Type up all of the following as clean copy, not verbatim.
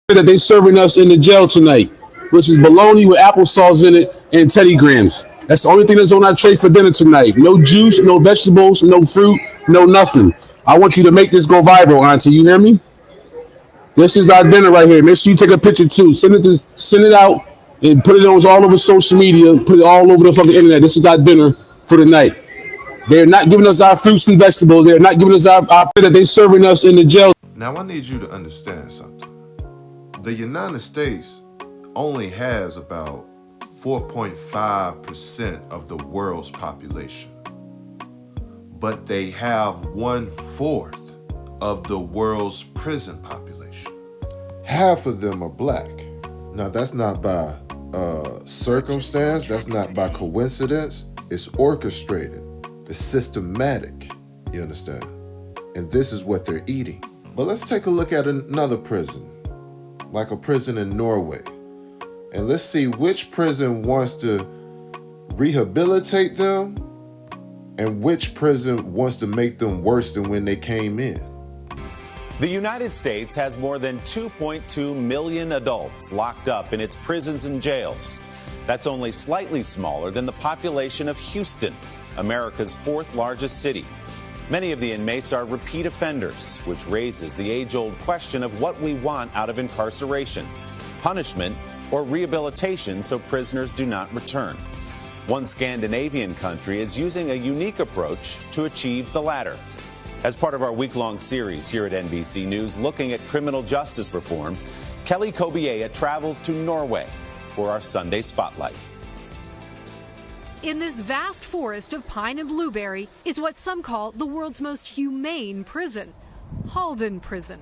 that they serving us in the jail tonight, which is bologna with applesauce in it and Teddy Grahams. That's the only thing that's on our tray for dinner tonight. No juice, no vegetables, no fruit, no nothing. I want you to make this go viral, Auntie. You hear me? This is our dinner right here. Make sure you take a picture too. Send it out and put it on all over social media. Put it all over the fucking internet. This is our dinner for the night. They're not giving us our fruits and vegetables. They're not giving us our that they serving us in the jail. Now, I need you to understand something. The United States only has about 4.5% of the world's population, but they have 1/4 of the world's prison population. Half of them are black. Now, that's not by circumstance, that's not by coincidence. It's orchestrated, it's systematic, you understand? And this is what they're eating. But let's take a look at another prison, like a prison in Norway. And let's see which prison wants to rehabilitate them and which prison wants to make them worse than when they came in. The United States has more than 2.2 million adults locked up in its prisons and jails. That's only slightly smaller than the population of Houston, America's fourth largest city. Many of the inmates are repeat offenders, which raises the age-old question of what we want out of incarceration: punishment or rehabilitation so prisoners do not return. One Scandinavian country is using a unique approach to achieve the latter. As part of our week-long series here at NBC News looking at criminal justice reform, Kelly Kobiea travels to Norway for our Sunday Spotlight. In this vast forest of pine and blueberry is what some call the world's most humane prison, Halden Prison,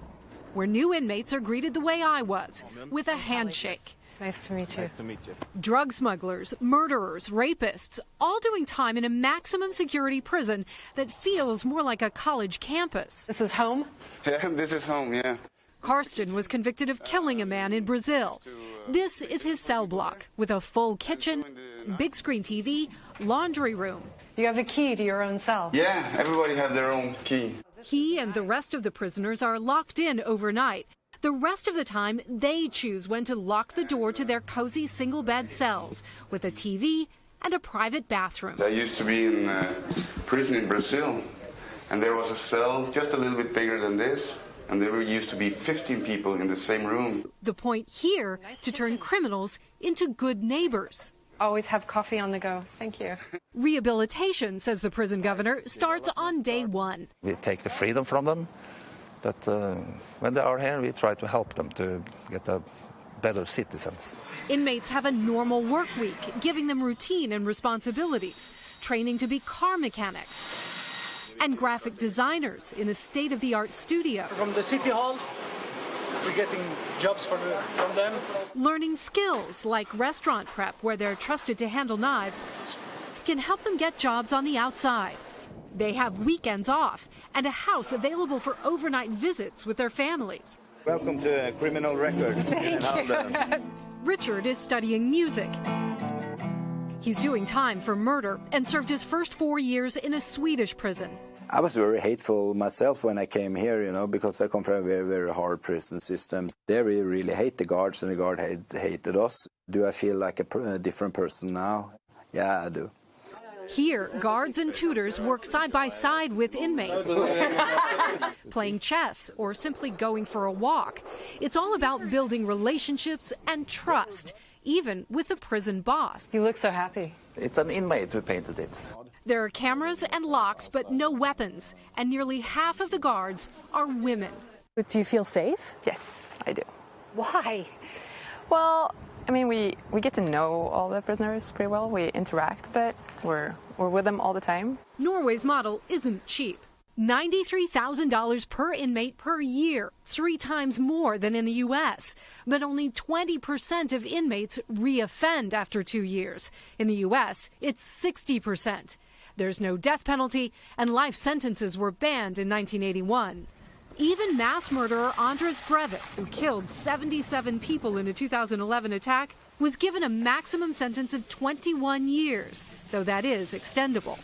where new inmates are greeted the way I was, with a handshake. Nice to meet you. Nice to meet you. Drug smugglers, murderers, rapists, all doing time in a maximum security prison that feels more like a college campus. This is home? Yeah, this is home, yeah. Karsten was convicted of killing a man in Brazil. This is his cell block with a full kitchen, big screen TV, laundry room. You have a key to your own cell? Yeah, everybody has their own key. He and the rest of the prisoners are locked in overnight. The rest of the time, they choose when to lock the door to their cozy single-bed cells with a TV and a private bathroom. I used to be in prison in Brazil, and there was a cell just a little bit bigger than this, and there used to be 15 people in the same room. The point here, to turn criminals into good neighbors. Always have coffee on the go. Thank you. Rehabilitation, says the prison governor, starts on day one. We take the freedom from them, but when they are here, we try to help them to get a better citizens. Inmates have a normal work week, giving them routine and responsibilities, training to be car mechanics and graphic designers in a state-of-the-art studio. From the city hall, we're getting jobs from them. Learning skills like restaurant prep, where they're trusted to handle knives, can help them get jobs on the outside. They have weekends off and a house available for overnight visits with their families. Welcome to Criminal Records. Richard is studying music. He's doing time for murder and served his first 4 years in a Swedish prison. I was very hateful myself when I came here, because I come from a very, very hard prison system. They really hate the guards, and the guard hated us. Do I feel like a different person now? Yeah, I do. Here, guards and tutors work side by side with inmates, playing chess or simply going for a walk. It's all about building relationships and trust, even with the prison boss. You look so happy. It's an inmate who painted it. There are cameras and locks, but no weapons, and nearly half of the guards are women. But do you feel safe? Yes, I do. Why? Well, we get to know all the prisoners pretty well. We interact a bit. We're with them all the time. Norway's model isn't cheap. $93,000 per inmate per year, 3 times more than in the U.S. But only 20% of inmates reoffend after 2 years. In the U.S., it's 60%. There's no death penalty, and life sentences were banned in 1981. Even mass murderer Andres Breivik, who killed 77 people in a 2011 attack, was given a maximum sentence of 21 years, though that is extendable.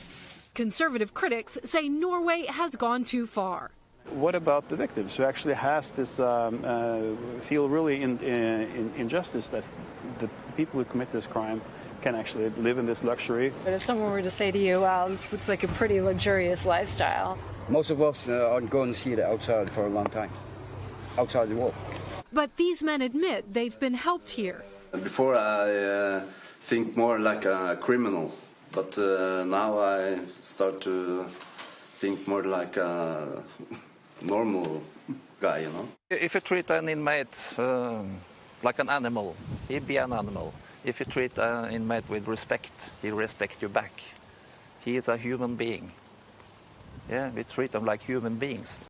Conservative critics say Norway has gone too far. What about the victims who actually has this feel really injustice that the people who commit this crime can actually live in this luxury? But if someone were to say to you, wow, this looks like a pretty luxurious lifestyle. Most of us aren't going to see it outside for a long time, outside the wall. But these men admit they've been helped here. Before I think more like a criminal, but now I start to think more like a normal guy, you know. If you treat an inmate like an animal, he'd be an animal. If you treat an inmate with respect, he'll respect you back. He is a human being. Yeah, we treat them like human beings.